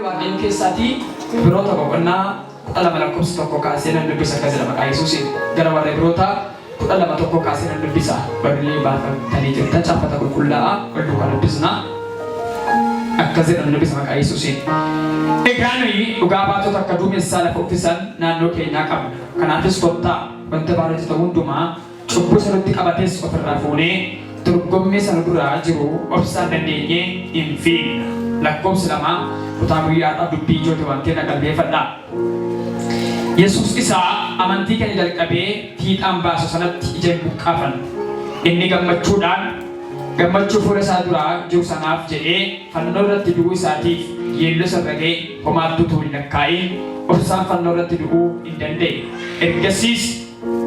waaqayyo keessaatii biroota boqonnaa 12 lakkoofsa 1 kaasee nan dubbisa akka jedha maqaa Yesuusiin. Gara warra biroota 12 kaasee nan dubbisa. Barrii baafatanii jirtan caafata qulqullaa'aa wal duukaa dubbisnaa. Akka jedha nan dubbisa maqaa Yesuusiin. Egaa nuyi dhugaa baatota akka duumessaa lafa uffisan naannoo keenyaa qabna. Kanaafis kottaa wanta bareedu ta'uu hundumaa cubbuu sanatti qabates ofirraa fuunee dorgommii sana duraa jiru obsaan dandeenyee hin fiigna. Lakkoofsi 2 kutaa guyyaadhaaf dubbii ijooti wantee qalbeeffadhaa. Yesuus isaa amantii keenya jalqabee fiixaan baasu sanatti ija hin buqqaafan. Inni gammachuu fuula isaa duraa jiru sanaaf jedhee fannoo irratti du'uu isaatiif yeelloo isa dhagee homaattuu hin lakkaa'in obsaan fannoo irratti du'uu hin danda'e. Ergasiis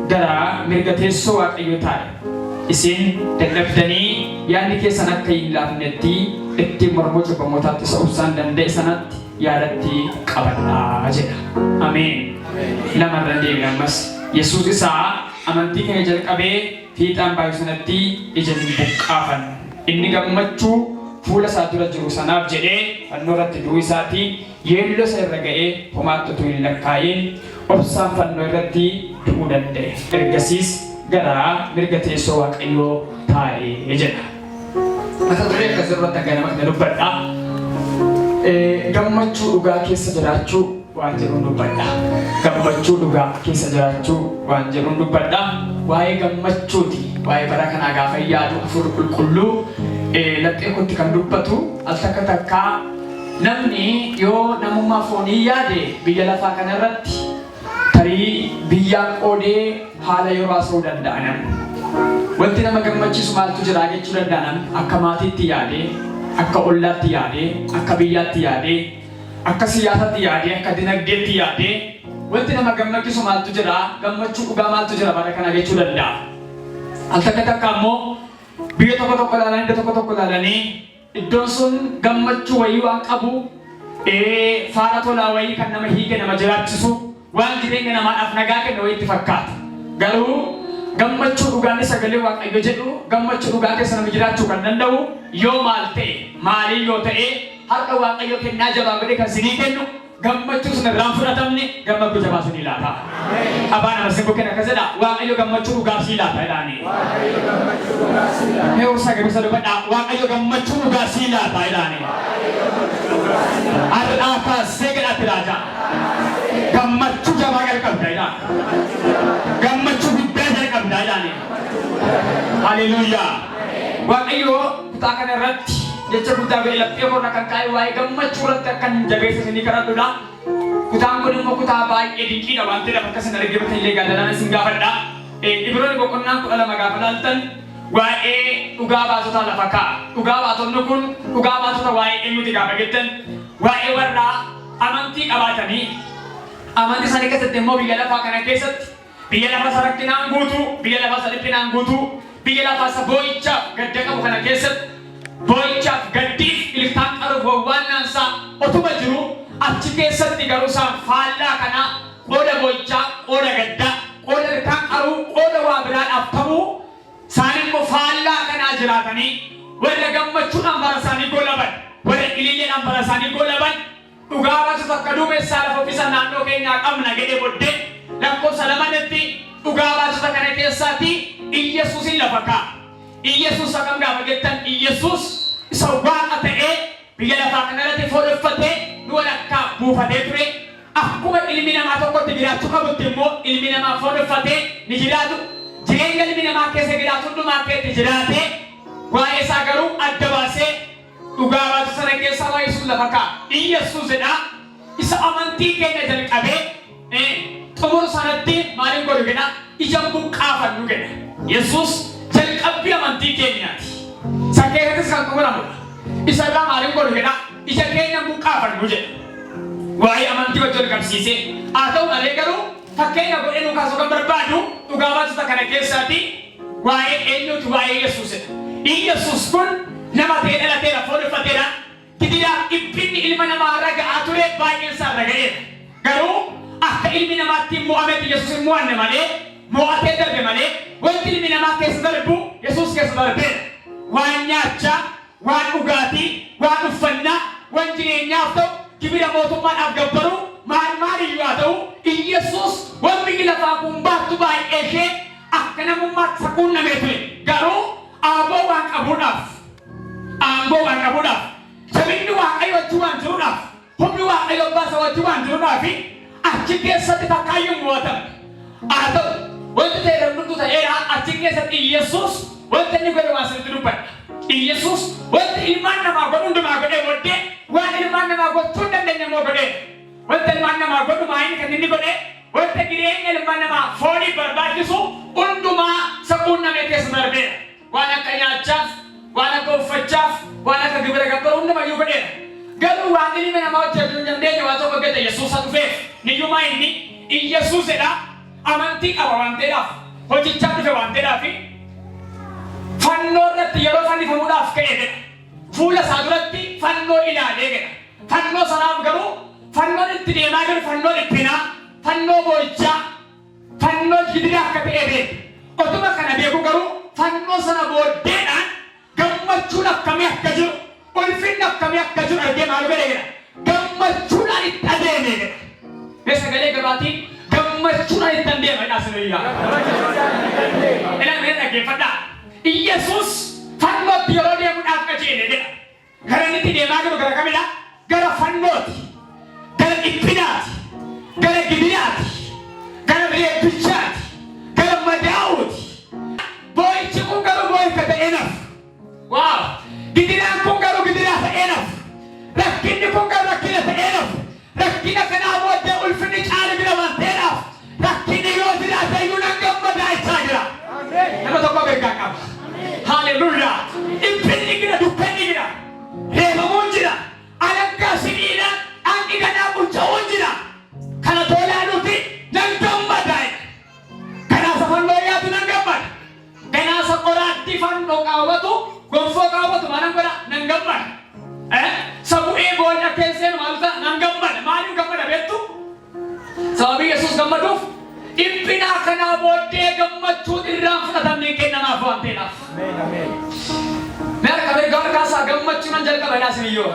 gara mirga teessoo waaqayyoo taa'e. Isin dadhabdanii yaadni keessan akka hin laafnetti ittiin mormoo cubbamootaatti isa obsaan danda'e sanatti yaadatti qabadhaa jedha. Ameen. Lamarran deebiin ammas Yesuus isaa amantii keenya jalqabee fiixaan baasu sanatti ija hin buqqaafan. Inni gammachuu fuula isaa dura jiru sanaaf jedhee fannoo irratti du'uu isaatii yeelloo isa irra ga'ee homaattuu hin lakkaa'in obsaan fannoo irratti du'uu danda'e. Ergasiis gara mirga teessoo waaqayyoo taa'ee jedha. Mata duree akkas irratti akka namatti dubbadha. Gammachuu dhugaa keessa jiraachuu waan jedhuun dubbadha. Gammachuu dhugaa keessa jiraachuu waan jedhuun dubbadha. Waa'ee gammachuuti. Waa'ee bara kanaa gaafa yaadu hafuurri qulqulluu laphee kootti kan dubbatu al takka namni yoo namummaa foonii yaade biyya lafaa kanarratti tarii biyyaan qoodee haala yeroo haasa'uu danda'a namni. Wanti nama gammachiisu maaltu jira jechuu danda'a namni akka maatiitti yaadee, akka ollaatti yaadee, akka biyyaatti yaadee, akka siyaasaatti yaadee, akka dinagdeetti yaadee wanti nama gammachiisu maaltu jira, gammachuu dhugaa maaltu jira bara kana jechuu danda'a. Al takka ammoo biyya tokko ilaalanii iddoo tokko ilaalanii iddoon sun gammachuu wayii waan qabu faana tolaa wayii kan nama hiike nama jiraachisu waan jireenya namaadhaaf nagaa kennu wayiitti fakkaata. Garuu gammachuu dhugaan sagalee waaqayyo jedhu gammachuu dhugaa keessa nama jiraachuu kan danda'u yoo maal ta'e maalii yoo ta'e har'a waaqayyo kennaa jabaa godhe kan sinii kennu gammachuu sun irraan fudhatamne gammachuu jabaa sinii laata. Abaan nama simboo kenna akka jedha waaqayyo gammachuu dhugaa sii laata jedhaani. Mee ursa gabisa dubbadha waaqayyo gammachuu dhugaa sii laata jedhaani. Har'aa kaasee gadhaatti laata. Gammachuu jabaa jalqabda jedhaan. Gammachuu guddaa jalqabda jedhaani. Haleluuyaa. Waaqayyo kutaa kana irratti jecha guddaa ba'e laphee korra kan kaa'e waa'ee gammachuu irratti akkan jabeessa isinii kadhadhudha. Kutaan kun immoo kutaa baay'ee dinqiidha waan ta'eef akka isin argatan illee gaadalaan isin gaafadha. Ibroonni boqonnaan 12 gaafa laaltan waa'ee dhugaa baatota lafa kaa'a. Dhugaa baatonni kun dhugaa baatota waa'ee eenyuti gaafa jettan waa'ee warra amantii qabaatanii amantii isaanii keessatti immoo biyya lafaa kana keessatti biyya lafa isa rakkinaan guutuu, biyya lafa isa dhiphinaan guutuu, biyya lafa isa boo'ichaaf gadda qabu kana keessatti boo'ichaaf gaddiif ilkaan qaruuf wawwaannaansaa otuma jiru achi keessatti garuu isaan faallaa kana qooda boo'ichaa, qooda gaddaa, qooda ilkaan qaruu, qooda waa biraadhaaf ta'uu isaan immoo faallaa kanaa jiraatanii warra gammachuudhaan bara isaanii goolaban, warra ililleedhaan bara isaanii goolaban dhugaa baatota akka duumessaa lafa uffisan naannoo keenyaa qabna jedhee booddee lakkoofsa 2tti dhugaa baatota kana keessaatti Iyyesuusin lafa kaa'a. Iyyesuus akkam gaafa jettan Iyyesuus isa waaqa ta'ee biyya lafaa kanarratti fooleffatee nu walakkaa buufatee ture. Akkuma ilmi namaa tokkotti jiraachuu qabutti immoo ilmi namaa fooleffatee ni jiraatu. Jireenya ilmi namaa keessa jiraatu hundumaa keetti jiraatee waa'ee isaa garuu adda baasee dhugaa baatota sana keessaa waa'ee sun lafa kaa'a. Iyyesuusidha isa amantii keenya jalqabee xumura sanatti maaliin godhu jedha ija buqqaafannu jedha. Yesuus jalqabbii amantii keenyaati. Isa keessattis kan xumuramudha. Isa irraa maaliin godhu jedha ija keenya buqqaafannu jedha. Waa'ee amantii wajjin qabsiisee haa ta'u malee garuu fakkeenya godhee nu kaasuu kan barbaadu dhugaa baatota kana keessaatti waa'ee eenyuuti waa'ee Yesuusidha. Yesuus kun nama ta'ee dhalateera fooleffateera. Gidiraa dhiphinni ilma namaa irra ga'aa ture baay'een isaa irra ga'eera. Garuu akka ilmi namaatti mo'ameeti Yesuus hin mo'anne malee mo'atee darbe malee wanti ilmi namaa keessa darbu Yesuus keessa darbeera. Waan nyaachaa, waan dhugaatii, waan uffannaa, waan jireenyaaf ta'u kibira mootummaan afgabbaru maal iyyuu ta'u Yesuus wanti lafaa kun baattu baay'ee ishee akka namummaatti saquun namee ture garuu aangoo waan qabuudhaaf sabinni waaqayyo wajjin waan jiruudhaaf humni waaqayyo baasa wajjin waan jiruudhaaf achi keessatti takkaayyuu mo'atame haa ta'u wanti ta'e hundumtuu ta'eera achi keessatti Yesuus wanti inni godhe waan sirriitti dubbadha Yesuus wanti ilmaan namaa godhu hundumaa godhee booddee waan ilmaan namaa gochuu hin dandeenye immoo godhee wanti ilmaan namaa godhu maayini kan inni godhe wanti jireenya ilmaan namaa foonii barbaachisu hundumaa saquun namee keessa darbeera waan akka nyaachaaf waan akka uffachaaf waan akka gibira gabbaru hundumayyuu godheera garuu waan ilmi namaa hojjetu hin dandeenye waan tokko gate Yesuus haa dhufeef niyyumaa inni Yesuusidha amantii qaba waan ta'eedhaaf hojjechaa dhufe waan ta'eedhaaf fannoo irratti yeroo fannifamuudhaaf ka'e jedha fuula isaa duratti fannoo ilaalee jedha fannoo sanaaf garuu fannoon itti deemaa jiru fannoo dhiphinaa fannoo boo'ichaa fannoo gidiraa akka ta'e beeku otuma kana beeku garuu fannoo sana booddeedhaan gammachuun akkamii akka jiru ulfinni akkamii akka jiru argee maal godhe jedha gammachuudhaan itti adeeme jedha sagalee gabaatiin gammachuudhaan itti adeema jedha sinuyyaa ilaalee dhaggeeffadhaa Yesuus fannootti yeroo deemuudhaaf qajeele jedha gara inni itti deemaa jiru gara kamidha gara fannooti gara dhiphinaati gara gidiraati gara reebbichaati gara madaa'uuti boo'ichi kun garuu boo'ika ta'eenaaf waaw gidiraan kun garuu gidiraa ta'eenaaf rakkinni kun garuu rakkina ta'eenaaf rakkina kanaa booddee ulfinni caala bira waan ta'eedhaaf rakkinni yoo jiraate iyyuu nan gammadaa jechaa jira nama tokko beekaa qaba haleluuyaa dhiphinni jira dukkanni jira reebamuun jira alangaa sibiila hangi ganaa bulcha'uun jira kana toolaanuuti nan gammadaa kanaasa fannoo yaatu nan gammada kanaasa qoraatti fannoo qaawwatu gonfoo qaawwatu maanan godha nan gammada sabu'ee boolla keesseen maaluta nan gammada maaliif gammada beektu sababii Yesuus gammaduuf dhiphinaa kanaa booddee gammachuun irraan fudhatamneen kennamaaf waan ta'eedhaaf Mereka berkasa gammachuun jalqaba dha siniyyoo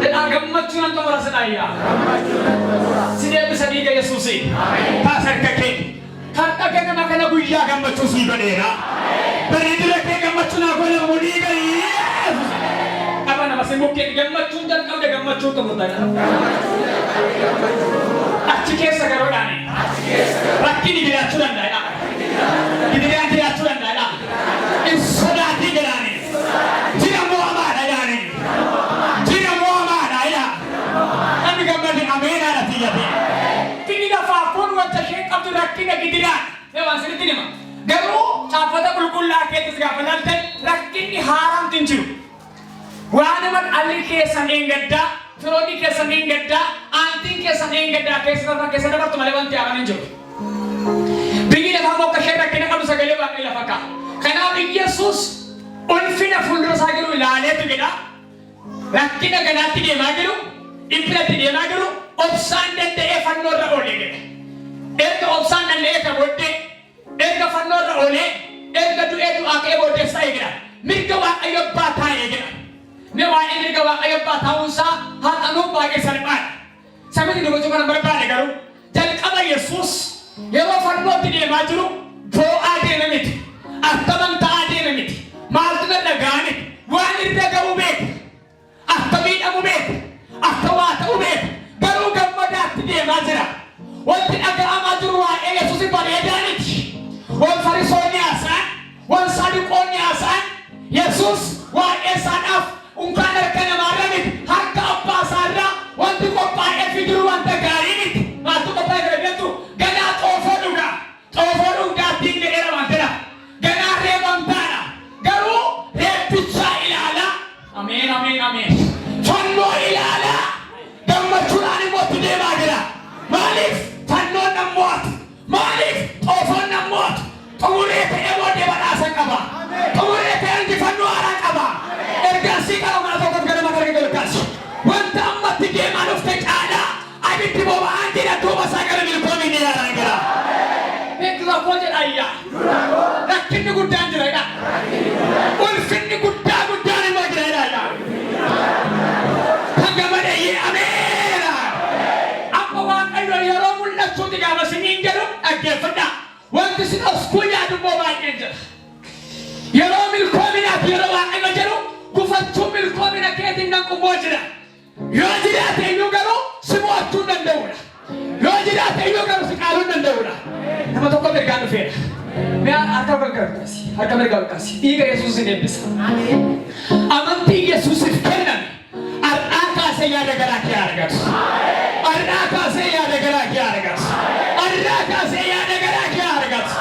jedha gammachuun xumura sinayya sidee bisanii ga Yesuusi taasarka kee kan dhaga nama kana guyyaa gammachuu sii godheera bareedina kee gammachuun agola mudii galii qaba nama simukkee gammachuun jalqabde gammachuu xumurtadha achi keessa garoodhaani rakkini jiraachuu danda'edha gidiraan jiraachuu danda'edha sodaati jedhani jira mo'amaadha jedhani jira mo'amaadha jedha namni gammade ameenaadha tiyyate finni lafaa kun wanta isheen qabdu rakkina gidiraan waan sirritti hima garuu caaffata qulqullaa keessas gaafa laalte rakkinni haaraamti hin jiru waan nama dhalli keessan eengaddaa firoonni keessan eengaddaa aantiin keessan eengaddaa keessa dabartu malee wanti haaran hin jiru biyyi lafaa mokka isheen rakkina qabdu sagalee waaqayyo lafa ka'a kanaaf Yesuus ulfina fuuldura isaa jiru ilaaleetu jedha rakkina ganaatti deemaa jiru dhiphinatti deemaa jiru obsaan danda'ee fannoo irra oolee jedha erga obsaan danda'ee ka booddee erga fannoo irra oolee erga du'ee du'aa ka'ee booddees ta'ee jedha mirga waaqayyo abbaa taa'ee jedha mee waa'ee mirga waaqayyo abbaa taa'uunsaa haxanuun baay'ee salphaadha sabni dubbachuu kana barbaade garuu jalqaba Yesuus yeroo fannootti deemaa jiru boo'aa deeme miti akkaman ta'aa deeme miti maaltu na dhaga'ame waan irra ga'u beeku akka miidhamu beeku akka waa ta'u beeku garuu gammadaatti deemaa jira wanti dhaga'amaa jiru waa'ee Yesuus bareedaa miti wan farisoonni haasa'an wan saduqoonni haasa'an Yesuus waa'ee isaadhaaf unkaan harka namaarra miti harka abbaa isaarraa wanti qophaa'ee fi jiru wanta gaarii miti maaltu qophaa'ee jira jettu ganaa xoofoo dhugaattiin jedheera wantedha ganaa reebamtaadha garuu reebbichaa ilaalaa ameen ameen ameen fannoo ilaalaa gammachuudhaan immoo itti deemaa jira maaliif fannoon nan mo'atu maaliif xoofoon nan mo'atu xumuree ta'ee booddee badhaasa qaba xumuree ta'ee injifannoo haaraa qaba gammachuuti gaafa siniin jedhu dhaggeeffadha. Wanti sin oskuu yaadu immoo baay'een jira. Yeroo milkoominaaf yeroo Waaqayyo jedhu gufachuu milkoomina keetiin nan quboo jira. Yoo jiraate iyyuu garuu si mo'achuu danda'udha. Yoo jiraate iyyuu garuu si qaaluu danda'udha. Nama tokko mirgaan dhufeera. Mi'a harka gargaarkaasi. Harka mirgaa gargaarsi. Dhiiga Yesuusin eebbisa. Amantii Yesuusiif kenname. Har'aa kaasee yaada garaa kee argatu. Har'aa kaasee yaada garaa kee argatu. Har'aa kaasee yaada garaa kee argatu.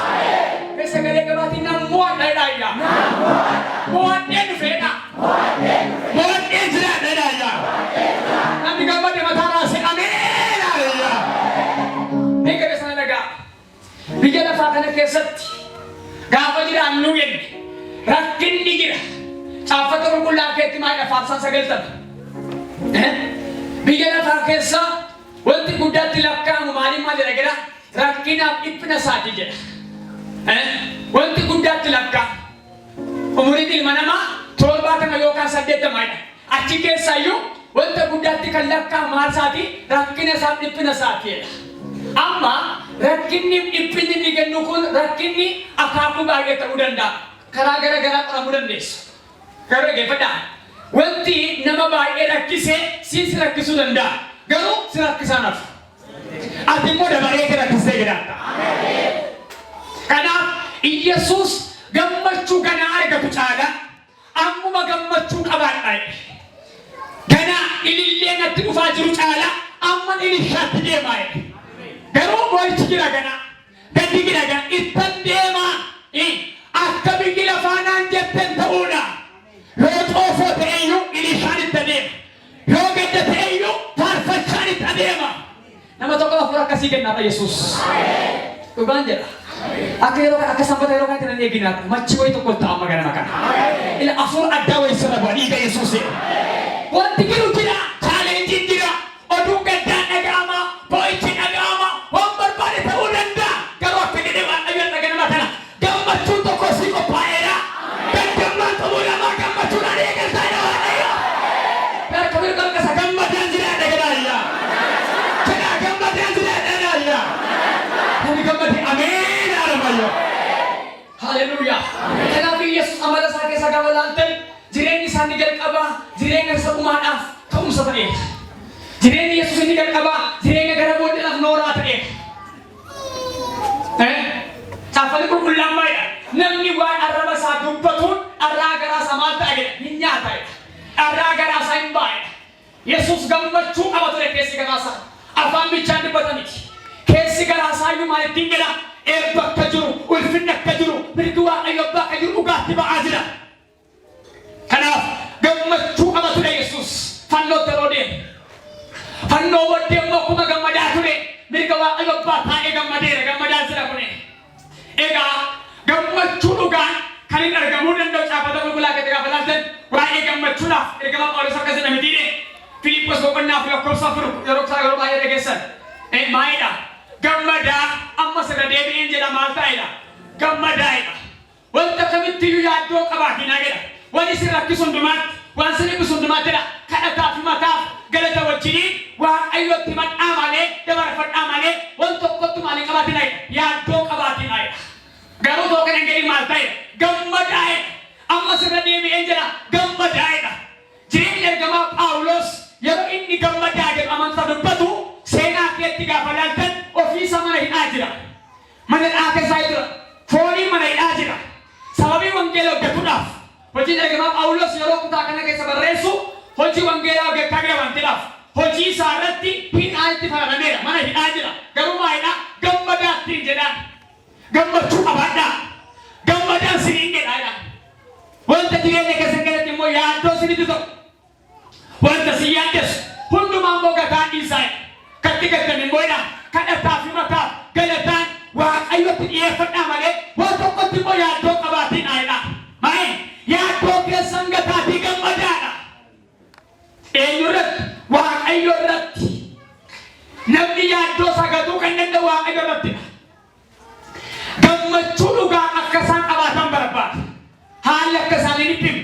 Keessa galee gabaatiin naan mo'adhaadhaa. Mo'adhee dhufeedha. Mo'adhee jiraadhaadhaa. Namni gammade mataa raasee ameen haleluyaa. Eegale sana dhagaa. Biyya lafaa kana keessatti gaafa jiraannu jenne rakkinni jira. Caafata qulqulluu keetti maal Faarsaan 90. Biyya lafaa keessa wanti guddaatti lakkaa'amu maaliin maal jedha rakkinaaf dhiphina isaati jedha. Wanti guddaatti lakkaa'amu umuriin ilma namaa 70 yookaan 80 achi keessaayyuu wanta guddaatti kan lakkaa'amu maal isaati rakkina isaaf dhiphina isaati jedha. Amma rakkinni dhiphinni inni kennu kun rakkinni akaakuu baay'ee ta'uu danda'a. Karaa gara garaa qoramuu dandeessu. Garuu dhaggeeffadhaa. Wanti nama baay'ee rakkisee siis rakkisuu danda'a. Garuu si rakkisaa nafu. Ati immoo dabaree rakkisee jiraata. Kanaaf Yesuus gammachuu ganaa argatu caala ammuma gammachuu qabaadha. Ganaa ilillee natti dhufaa jiru caala amma ilishaatti deemaa. Garuu boichi jira gana gadi jira gana ittan deemaa akka biyyi lafaa naan jetten ta'uudha. Yoo xoofoo ta'eyyuu ilishaan itti adeema. Yoo gadda ta'eyyuu faarfachaan itti adeema. Nama tokko hafuura akkasii kennaadha Yesuus. Dhugaan jedha. Akka yeroo akka sanbata yeroo kanatti nan eeginaadha. Machi wayii tokko ta'a amma ganama kana. Ila hafuura addaa wayii sirra bu'a dhiiga Yesuus. Wanti jiru jira chaaleenjiin jira oduun gaddaan dhaga'ama boichi dhaga'ama. Gammachuun tokko si qophaa'eera. Gammachuun ta'uudha maa gammachuun adeegaltaa yoo ta'eera. Beeka mirga harkasa gammadaan jiraadha gadaayyaa. Jedhaa gammadaan jiraadha gadaayyaa. Namni gammadee ameen aramayyo. Haleluuyaa. Kanaaf Yesuus amala isaa keessa gaafa laaltan jireenyi isaanii jalqabaa jireenya isa dhumaadhaaf ta'umsa ta'eera. Jireenyi Yesuus inni jalqabaa jireenya gara booddeedhaaf nooraa ta'eera. Caaffanni qulqulluun maayidha. Namni waan arraba isaa dubbatuun arraa garaa isaa maal ta'a jedha hin nyaata. Arraa garaa isaa hin baay'edha. Yesuus gammachuu qaba ture keessi garaa isaa. Afaan bichaan dubbata miti. Keessi garaa isaa iyyuu maal ittiin jedha eebba akka jiru ulfinni akka jiru mirgi Waaqayyo abbaa akka jiru dhugaatti ba'aa jira. Kanaaf gammachuu qaba ture Yesuus fannootti yeroo deemu. Fannoo booddee immoo akkuma gammadaa ture mirga Waaqayyo abbaa taa'ee gammadeera gammadaa jira kuni. Egaa gammachuu dhugaan kan hin argamuu danda'u caafata qulqulluu keessatti gaafa laaltan waa'ee gammachuudhaaf ergama Phaawulos akkasii namitiidhe Filiiphos boqonnaa 4 yeroo baay'ee dhageessan maayidha gammadaa amma sirra deebi'een jedha maal ta'edha gammadaa'edha wanta kamittiyyuu yaaddoo qabaatiin jedha waan isin rakkisu hundumaatti waan isin dhibbisu hundumaattidha kadhataa fi mataaf galata wajjiniin Waaqayyotti madhaa malee dabarfadhaa malee waan tokkotti maaliin qabaatiin yaaddoo qabaatiin garuu tokko kan gadi maal ta'e gammadaa'edha amma sirra deebi'een jedha gammadaa'edha jireenya ergamaa Phaawulos yeroo inni gammadaa jedhu amantaa dubbatu seenaa keetti gaafa laaltan ofiisa mana hidhaa jira mana hidhaa keessaa jira foonii mana hidhaa jira sababii wangeela hojjetuudhaaf hojiin ergamaa Phaawulos yeroo kutaa kana keessa barreessu hojii wangeelaa hojjechaa jira wantiidhaaf hojii isaa irratti hidhaa itti faradameera mana hidhaa jira garuu maayidhaa gammadaattiin jedhaan gammachuu qabaadhaa gammadaan siniin jedhaadha wanta jireenya keessa galatti immoo yaaddoo sinitti ta'u wanta si yaaddeessu hundumaa immoo gataan dhiisaa katti gattan immoo kadhataa fi mataaf galataan Waaqayyotti dhiyeeffadhaa malee waan tokkotti immoo yaaddoo qabaatiin aayidha maa'ee yaaddoo keessan gataatii gammadaadha eenyu irratti Waaqayyo irratti namni yaaddoo sagatuu kan danda'u Waaqayyo irrattidha. Gammachuu dhugaa akka isaan qabaatan barbaada. Haalli akka isaan hin dhibne,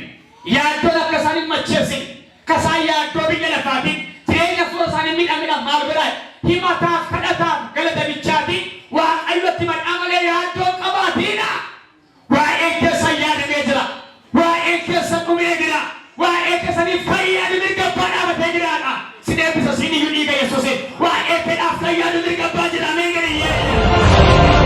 yaaddoon akka isaan hin macheessine, akka isaan yaaddoo biyya lafaatiin jireenya fuula isaanii miidhaa maal biraa himataaf kadhataaf galata bichaati waaqayyotti madhaamalee yaaddoo qabaatiina waa'ee keessa yaadamee jira waa'ee keessa dhumee jira waa'ee keessanii fayyaadu mirgabbaa dhaabatee jiraadha sin eebbisa sin iyyuu dhiiga yesuusi waa'ee fedhaaf fayyaadu mirgabbaa jira ameen gadiyyee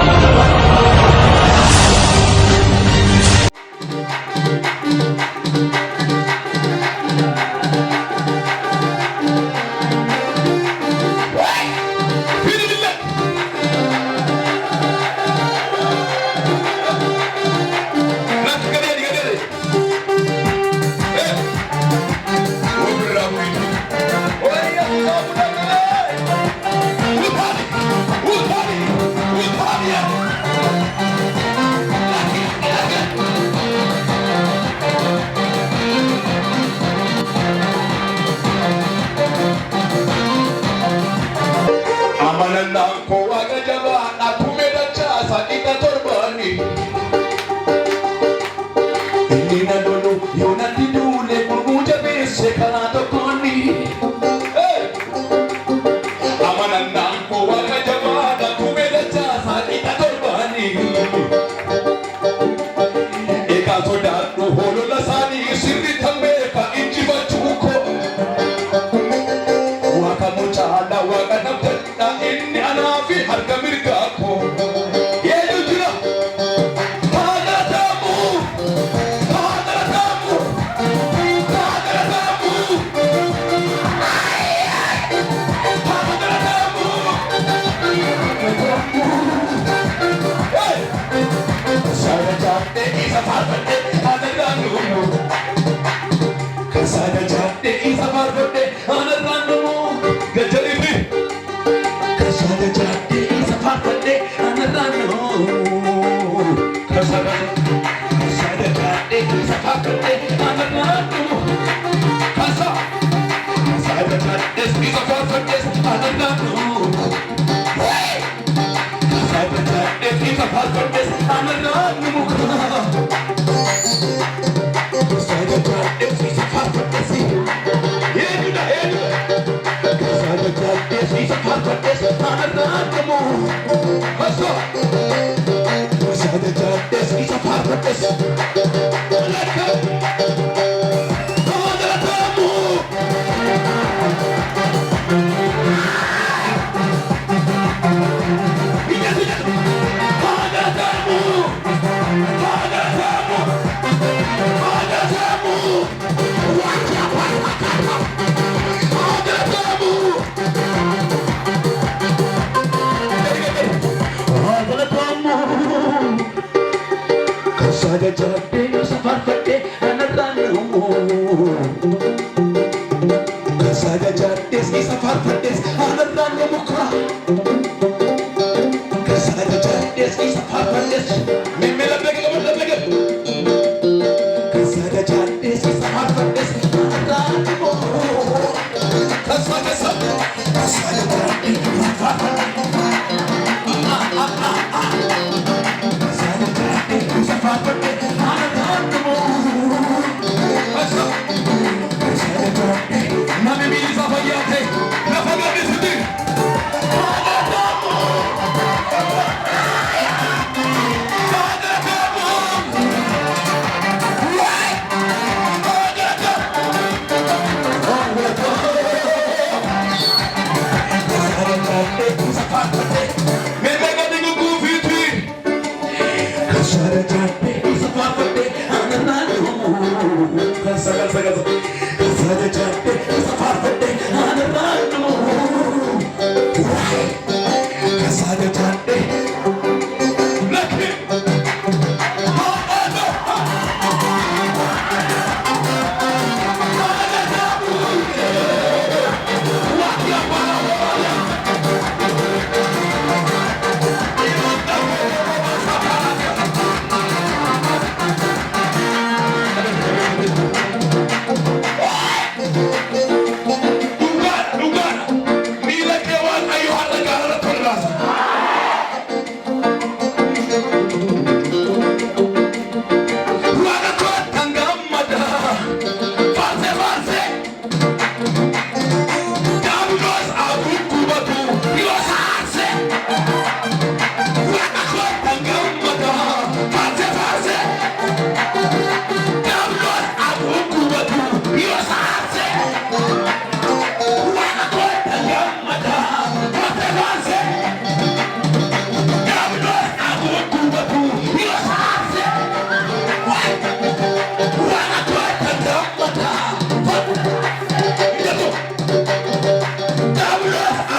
Me mega de gugu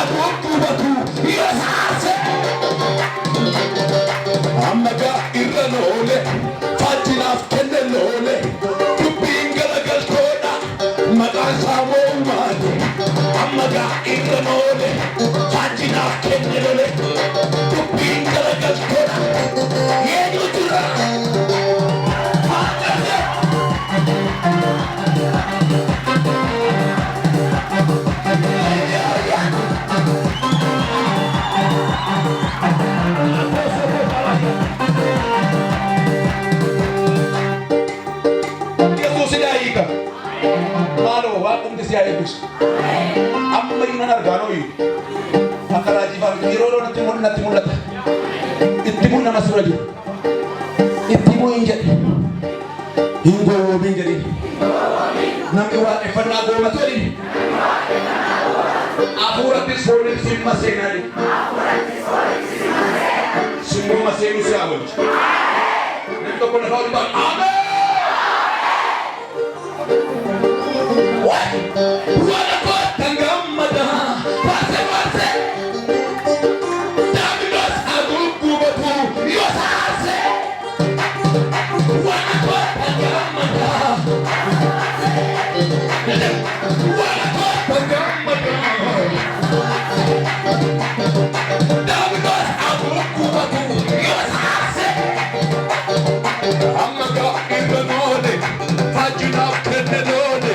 aduubbatu yosaase ammaga irra loole faajjinaaf kenne loole dubbiin garagaltoodha maqaan isaa moo'umaati ammaga irra loole faajjinaaf kenne loole dubbiin garagaltoodha eenyu jira Malo, wakum di siya ibus. Amma yun ang argano yun. Akaraji pa, irolo na timulat. Itimun na masura yun. Itimun injad. Hingo wabing jadi. Namiwa ifanago matulin. Apurat isforin simma senari. Simma masenu siya abon. Nito ko na hawal ba? Amen! Wala ko tangamada pase Davidos agugubatu yosase wala ko tangamada Davidos agugubatu yosase amaga ibanode fajina kenelode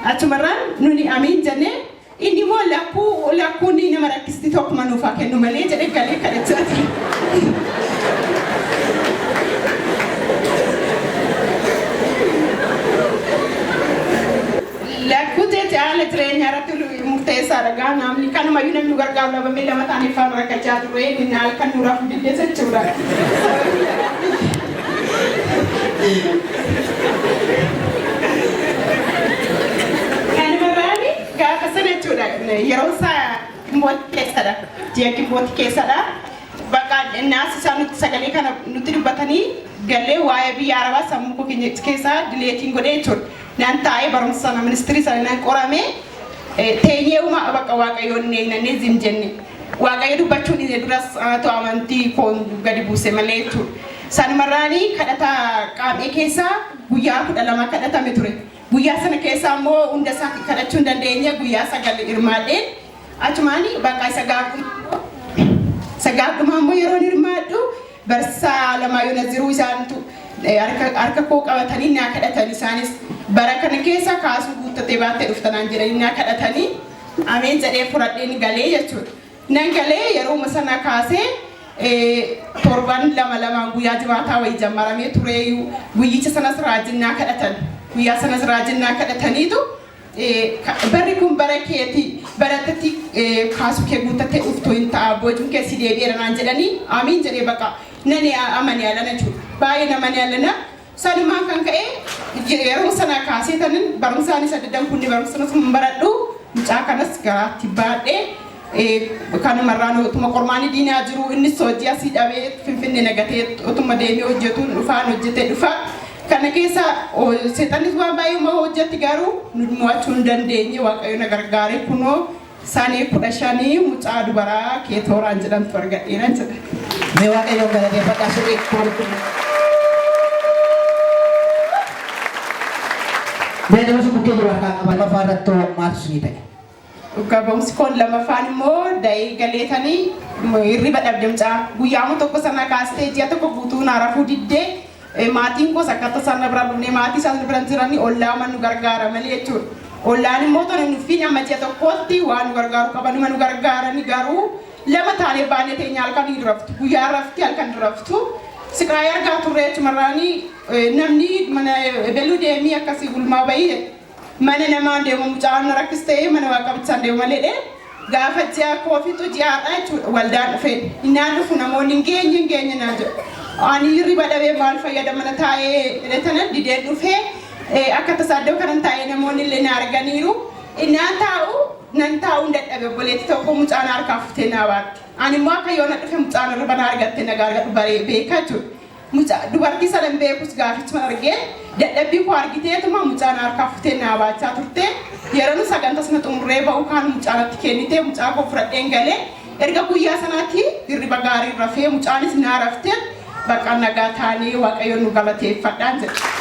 Achumarran nuni amin jenne inni mo lakku ni nama rakkisti tokko manuufa kennu malee jedhe galee kadhachati. keessaa dhagaa namni kanumayyuu namni nu gargaaru dhabamee lama taanee faan rakkachaa ture inni halkan nuraaf diddeessa jechuudha. Kanumarraani gaafa sana jechuudha yeroo isaa Gimbooti keessadha. Ji'a Gimbooti keessadha. Bakka naas isaan nutti sagalee kana nutti dubbatanii gallee waa'ee biyya Arabaa sammuu koo keenya keessaa dileetiin godhee jechuudha. Naan taa'ee barumsa sana ministirii sana naan qoramee teenyee uumaa bakka waaqayyoon nannee zim jenne. Waaqayyo dubbachuun inni duras haa amantii koon gadi buuse malee jechuudha. Sanumarraanii kadhata qaamee keessaa guyyaa 12 kadhatame ture. Guyyaa sana keessaa immoo hunda isaa kadhachuu hin dandeenye guyyaa 9 hirmaadheen achumaanii bakka isa gaafdumaa immoo yeroo hirmaadhu barsaa Alamaayyoo Naziruu isaantu harka koo qabatanii naa kadhatan isaanis bara kana keessa kaasuu guuttatee baattee dhuftanaan jedhanii naa kadhatanii ameen jedhee fudhadheen galee jechuudha. Nan galee yeroo sana kaasee torban lama guyyaa jimaataa wayii jammaramee tureeyyuu guyyicha sanas raajinnaa kadhatan guyyaa sanas raajinnaa kadhataniitu barri kun bara keeti baratatti kaasuu kee guuttatee dhuftu hin ta'a boojuun keessi deebi'eera naan jedhanii amiin jedhee bakka nani amanii alana jechuudha. Baay'ee namani alana sanumaan kan ka'e yeroo sana kaasee tanin barumsaanis adda kunni barumsanis baradhu mucaa kanas garaatti baadhee kanumarraan utuma qormaanii diinaa jiru innis hojii asii dhabee finfinnee nagatee utuma deemee hojjetuun dhufaan hojjetee dhufaa. Kana keessa seexannis waan baay'ee hojjetti garuu nu mo'achuu hin dandeenye waaqayyo na gargaare kunoo isaanii 15 mucaa dubaraa keetooraan jedhamtu argadheera jedha. Mee waaqayyoon galateeffadhaa sirrii mee nama sun bukkee jiru harkaa qaban lafaa irratti maaltu sunii ta'e? Gabamsi koon lamaffaan immoo da'ee galeetanii hirriba dhabde mucaa guyyaama tokko sana kaastee ji'a tokko guutuu naa rafuu diddee maatiin koos akkata sana bira dhufnee maatii isaan bira jiranii ollaa nu gargaara malee jechuudha. Ollaan immoo tana nuufin amma ji'a tokkotti waan nu gargaaru qabanuma nu gargaarani garuu lama taanee baanee teenya halkan hin raftu guyyaa rafti halkan raftu siqaayee argaa turre jechumarraanii namni mana beluu deemii akkasii gulmaa bahii mana namaan deemu mucaan rakkis ta'ee mana waaqabichaan deemu malee gaafa ji'a koofitu ji'aadha jechuudha waldaan dhufee innaan dhufu namoonni hin geenye naan jedhu. Ani hirriba dhabee maal fayyada mana taa'ee tanan dideen dhufee akka tasaaddoo kanan taa'ee namoonni illee na arganiiru innaan nan taa'uun dadhabe obboleetti tokko mucaan harkaa fuutee naa baatti. Ani immoo akka yoo na dhufe mucaan irra na argatte na gargaadhu baree beekaa jechuudha. Dubartii sadan beekus gaafichuma argee dadhabbii koo argiteetuma mucaan harkaa fuutee naa baachaa turte yeroo nu sagantaa sana xumurree ba'u kaan mucaanatti kennitee mucaa koo fudhadheen galee erga guyyaa sanaatti hirriba gaarii rafee mucaanis naa raftee bakka nagaa taanii waaqayyoon nu galateeffadhaan jedha.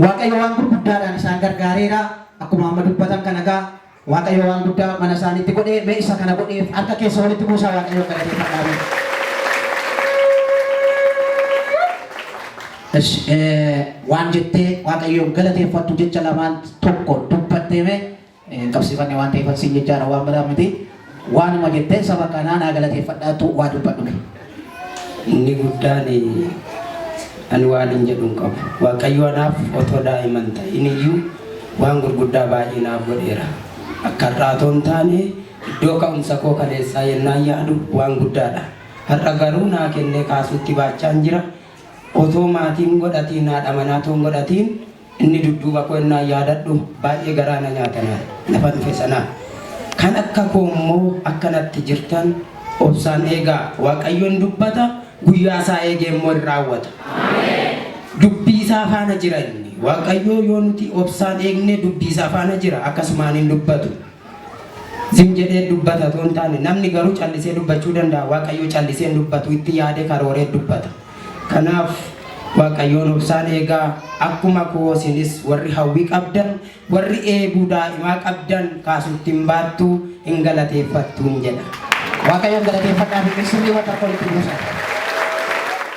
Waaqayyo waan gurguddaadhaan isaan gargaareera akkuma amma dubbatan kan nagaa waaqayyo waan guddaa mana isaaniitti godhee mee isa kana godheef harka keessa walitti buusaa waaqayyo galateeffadhaa. Waan jettee waaqayyoon galateeffattu jecha lamaan tokko dubbattee mee qabsiifannee waan ta'eef siin jechaadha waan badaa miti. Waanuma jettee saba kanaa naa galateeffadhaatu waa dubbadhu. Inni guddaan ani waan hin jedhuun qabu. Waaqayyo anaaf otoo daa'iman ta'iniyyuu waan gurguddaa baay'ee naaf godheera. Akka har'aatoon taane iddoo ka'umsa koo kaleessaa yennaan yaadu waan guddaadha. Har'a garuu naa kennee kaasuutti baachaan jira. Otoo maatiin godhatiin haadha manaatoon godhatiin inni dudduuba koo yennaan yaadadhu baay'ee garaa na nyaatanaa lafa dhufe sanaa. Kan akka koommoo akkanatti jirtan obsaan eegaa waaqayyoon dubbata guyyaa isaa eegee immoo raawwata. Dubbii isaa faana jira inni waaqayyoo yoo nuti obsaan eegne dubbii isaa faana jira akkasumaan hin dubbatu. Zim jedhee dubbata otoo hin taane namni garuu callisee dubbachuu danda'a waaqayyoo callisee hin dubbatu itti yaadee karooree dubbata. Kanaaf waaqayyoon obsaan eegaa akkuma koosinis warri hawwii qabdan warri eeguu daa'imaa qabdan kaasuutti hin baattu hin galateeffattu hin jedha. Waaqayyoon galateeffadhaa fi sirrii wata walitti buusaa.